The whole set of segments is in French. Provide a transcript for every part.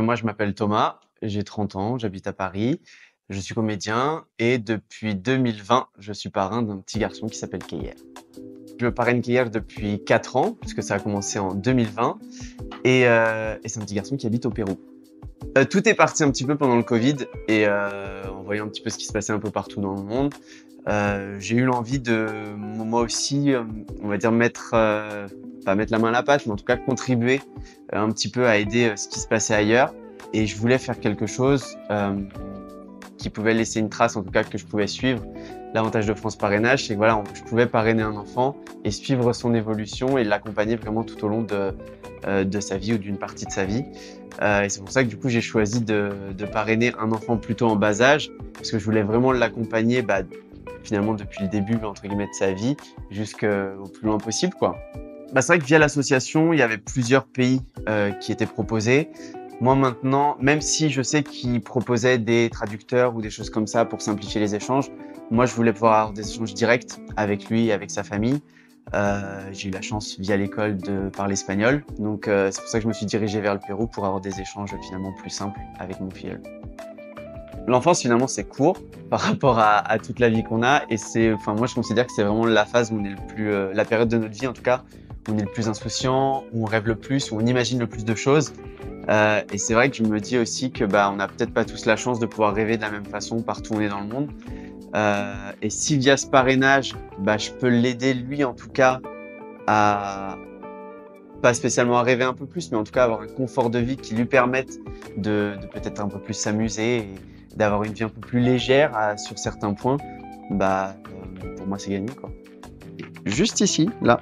Moi, je m'appelle Thomas, j'ai 30 ans, j'habite à Paris, je suis comédien et depuis 2020, je suis parrain d'un petit garçon qui s'appelle Keyer. Je parraine Keyer depuis 4 ans, puisque ça a commencé en 2020, et c'est un petit garçon qui habite au Pérou. Tout est parti un petit peu pendant le Covid et en voyant un petit peu ce qui se passait un peu partout dans le monde, j'ai eu l'envie de moi aussi, on va dire pas mettre la main à la pâte, mais en tout cas contribuer un petit peu à aider ce qui se passait ailleurs. Et je voulais faire quelque chose qui pouvait laisser une trace, en tout cas que je pouvais suivre. L'avantage de France Parrainage, c'est que voilà, je pouvais parrainer un enfant et suivre son évolution et l'accompagner vraiment tout au long de sa vie ou d'une partie de sa vie. Et c'est pour ça que du coup, j'ai choisi de parrainer un enfant plutôt en bas âge, parce que je voulais vraiment l'accompagner finalement depuis le début entre guillemets de sa vie jusqu'au plus loin possible, quoi. C'est vrai que via l'association, il y avait plusieurs pays qui étaient proposés. Moi maintenant, même si je sais qu'ils proposaient des traducteurs ou des choses comme ça pour simplifier les échanges, moi je voulais pouvoir avoir des échanges directs avec lui et avec sa famille. J'ai eu la chance via l'école de parler espagnol, donc c'est pour ça que je me suis dirigé vers le Pérou pour avoir des échanges finalement plus simples avec mon filleul. L'enfance finalement c'est court par rapport à toute la vie qu'on a et moi je considère que c'est vraiment la phase où on est le plus, la période de notre vie en tout cas, où on est le plus insouciant, où on rêve le plus, où on imagine le plus de choses. Et c'est vrai que je me dis aussi que on n'a peut-être pas tous la chance de pouvoir rêver de la même façon partout où on est dans le monde. Et si via ce parrainage, je peux l'aider lui en tout cas à pas spécialement à rêver un peu plus, mais en tout cas avoir un confort de vie qui lui permette de peut-être un peu plus s'amuser et d'avoir une vie un peu plus légère sur certains points, pour moi c'est gagné, quoi. Juste ici, là.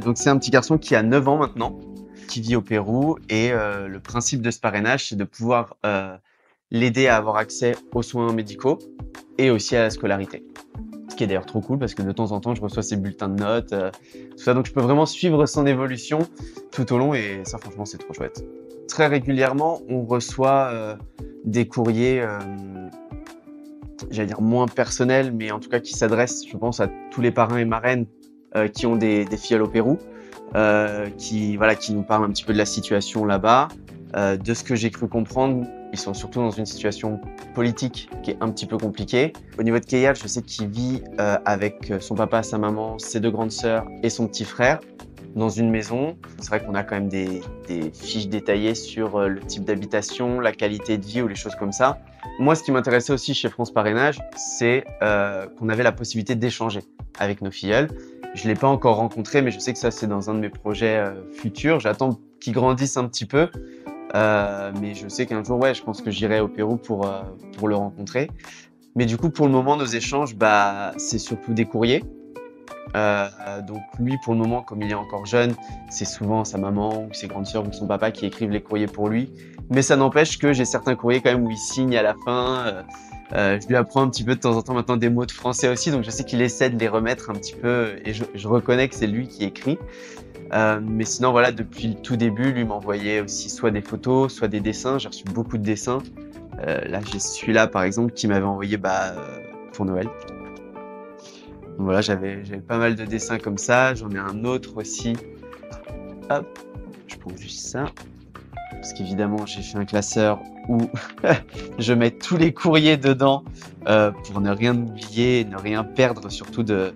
Donc c'est un petit garçon qui a 9 ans maintenant, qui vit au Pérou et le principe de ce parrainage, c'est de pouvoir l'aider à avoir accès aux soins médicaux et aussi à la scolarité. Ce qui est d'ailleurs trop cool parce que de temps en temps, je reçois ses bulletins de notes, tout ça. Donc je peux vraiment suivre son évolution tout au long et ça, franchement, c'est trop chouette. Très régulièrement, on reçoit des courriers, j'allais dire moins personnels, mais en tout cas qui s'adressent, je pense, à tous les parrains et marraines qui ont des filleuls au Pérou. Qui nous parlent un petit peu de la situation là-bas. De ce que j'ai cru comprendre, ils sont surtout dans une situation politique qui est un petit peu compliquée. Au niveau de Keyer, je sais qu'il vit avec son papa, sa maman, ses 2 grandes sœurs et son petit frère dans une maison. C'est vrai qu'on a quand même des fiches détaillées sur le type d'habitation, la qualité de vie ou les choses comme ça. Moi, ce qui m'intéressait aussi chez France Parrainage, c'est qu'on avait la possibilité d'échanger avec nos filleuls. Je ne l'ai pas encore rencontré, mais je sais que ça, c'est dans un de mes projets futurs. J'attends qu'il grandisse un petit peu. Mais je sais qu'un jour, je pense que j'irai au Pérou pour le rencontrer. Mais du coup, pour le moment, nos échanges, c'est surtout des courriers. Donc lui, pour le moment, comme il est encore jeune, c'est souvent sa maman ou ses grandes sœurs ou son papa qui écrivent les courriers pour lui. Mais ça n'empêche que j'ai certains courriers quand même où il signe à la fin. Je lui apprends un petit peu de temps en temps maintenant des mots de français aussi, donc je sais qu'il essaie de les remettre un petit peu et je reconnais que c'est lui qui écrit. Mais sinon, voilà, depuis le tout début, lui m'envoyait aussi soit des photos, soit des dessins. J'ai reçu beaucoup de dessins. Là, j'ai celui-là, par exemple, qui m'avait envoyé pour Noël. Donc voilà, j'avais pas mal de dessins comme ça. J'en ai un autre aussi. Hop, je prends juste ça. Parce qu'évidemment, j'ai fait un classeur où je mets tous les courriers dedans pour ne rien oublier, ne rien perdre, surtout de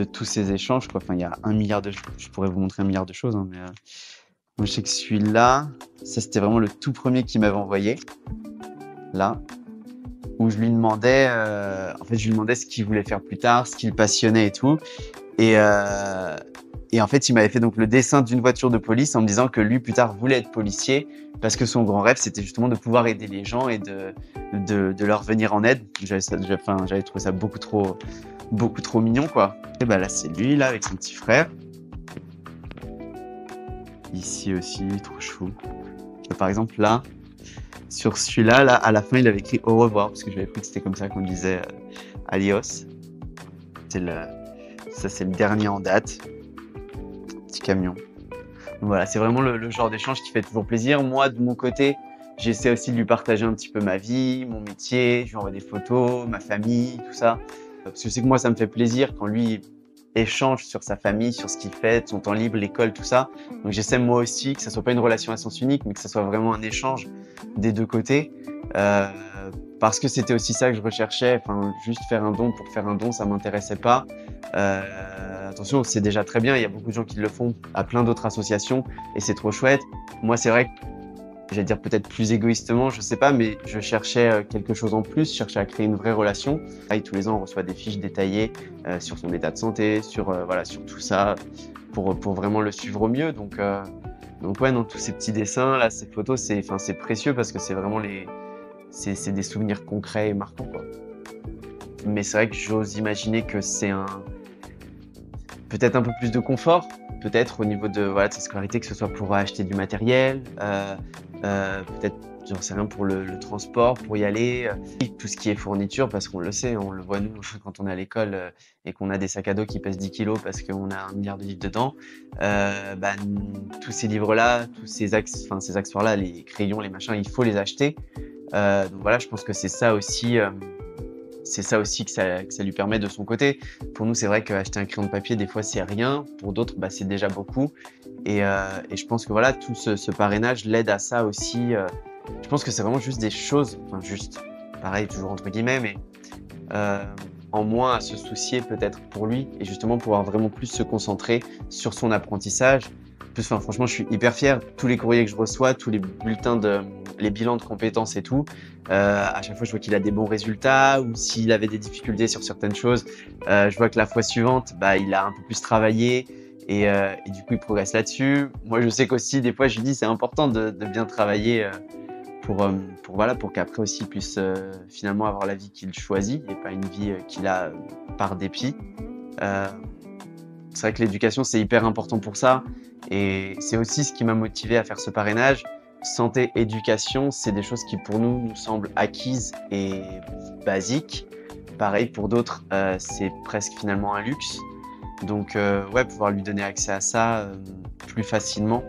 tous ces échanges, quoi. Enfin, il y a 1 milliard de choses. Je pourrais vous montrer 1 milliard de choses, hein, mais moi, je sais que celui-là, ça, c'était vraiment le tout premier qu'il m'avait envoyé. Là, où je lui demandais, ce qu'il voulait faire plus tard, ce qui le passionnait et tout. Et en fait, il m'avait fait donc le dessin d'une voiture de police en me disant que lui, plus tard, voulait être policier parce que son grand rêve, c'était justement de pouvoir aider les gens et de leur venir en aide. J'avais trouvé ça beaucoup trop mignon, quoi. Et là, c'est lui, là, avec son petit frère. Ici aussi, trop chou. Par exemple, là, sur celui-là, là, à la fin, il avait écrit au revoir parce que j'avais cru que c'était comme ça qu'on disait adios. Ça, c'est le dernier en date. Petit camion. Donc voilà, c'est vraiment le genre d'échange qui fait toujours plaisir. Moi, de mon côté, j'essaie aussi de lui partager un petit peu ma vie, mon métier. Je lui envoie des photos, ma famille, tout ça. Parce que je sais que moi, ça me fait plaisir quand lui échange sur sa famille, sur ce qu'il fait, son temps libre, l'école, tout ça. Donc j'essaie moi aussi que ça soit pas une relation à sens unique, mais que ça soit vraiment un échange des deux côtés. Euh, Parce que c'était aussi ça que je recherchais. Enfin, juste faire un don pour faire un don, ça m'intéressait pas. Attention, c'est déjà très bien. Il y a beaucoup de gens qui le font à plein d'autres associations et c'est trop chouette. Moi, c'est vrai que j'allais dire peut-être plus égoïstement, je sais pas, mais je cherchais quelque chose en plus, je cherchais à créer une vraie relation. Et tous les ans, on reçoit des fiches détaillées sur son état de santé, sur voilà, sur tout ça, pour vraiment le suivre au mieux. Donc ouais, non, tous ces petits dessins là, ces photos, c'est précieux parce que c'est vraiment c'est des souvenirs concrets et marquants, quoi. Mais c'est vrai que j'ose imaginer que c'est peut-être un peu plus de confort, peut-être au niveau de, voilà, de sa scolarité, que ce soit pour acheter du matériel, peut-être, j'en sais rien, pour le transport, pour y aller, et tout ce qui est fourniture, parce qu'on le sait, on le voit nous quand on est à l'école et qu'on a des sacs à dos qui pèsent 10 kilos parce qu'on a 1 milliard de livres dedans. Bah, tous ces livres-là, tous ces accessoires-là, les crayons, les machins, il faut les acheter. Donc voilà, je pense que c'est ça aussi que ça lui permet de son côté. Pour nous, c'est vrai qu'acheter un crayon de papier, des fois, c'est rien. Pour d'autres, bah, c'est déjà beaucoup. Et je pense que voilà, tout ce parrainage l'aide à ça aussi. Je pense que c'est vraiment juste des choses, enfin juste, pareil, toujours entre guillemets, mais euh, en moins à se soucier peut-être pour lui et justement pouvoir vraiment plus se concentrer sur son apprentissage. Plus, enfin, franchement, je suis hyper fier. Tous les courriers que je reçois, tous les bulletins les bilans de compétences et tout, à chaque fois, je vois qu'il a des bons résultats ou s'il avait des difficultés sur certaines choses, je vois que la fois suivante, bah, il a un peu plus travaillé et du coup, il progresse là-dessus. Moi, je sais qu'aussi, des fois, je lui dis, c'est important de bien travailler voilà, pour qu'après aussi, il puisse finalement avoir la vie qu'il choisit et pas une vie qu'il a par dépit. Euh, c'est vrai que l'éducation, c'est hyper important pour ça. Et c'est aussi ce qui m'a motivé à faire ce parrainage. Santé, éducation, c'est des choses qui pour nous semblent acquises et basiques. Pareil, pour d'autres, c'est presque finalement un luxe. Donc, ouais, pouvoir lui donner accès à ça plus facilement,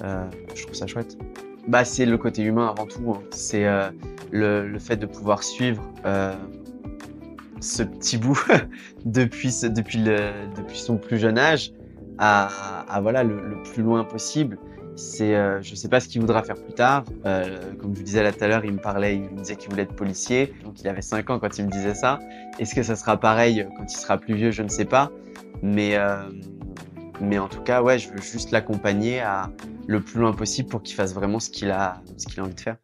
je trouve ça chouette. Bah, c'est le côté humain avant tout, hein. C'est le fait de pouvoir suivre ce petit bout depuis son plus jeune âge à voilà, le plus loin possible. Je sais pas ce qu'il voudra faire plus tard. Comme je vous disais là tout à l'heure, il me disait qu'il voulait être policier. Donc il avait 5 ans quand il me disait ça. Est-ce que ça sera pareil quand il sera plus vieux? Je ne sais pas. Mais, euh, mais en tout cas, ouais, je veux juste l'accompagner le plus loin possible pour qu'il fasse vraiment ce qu'il a envie de faire.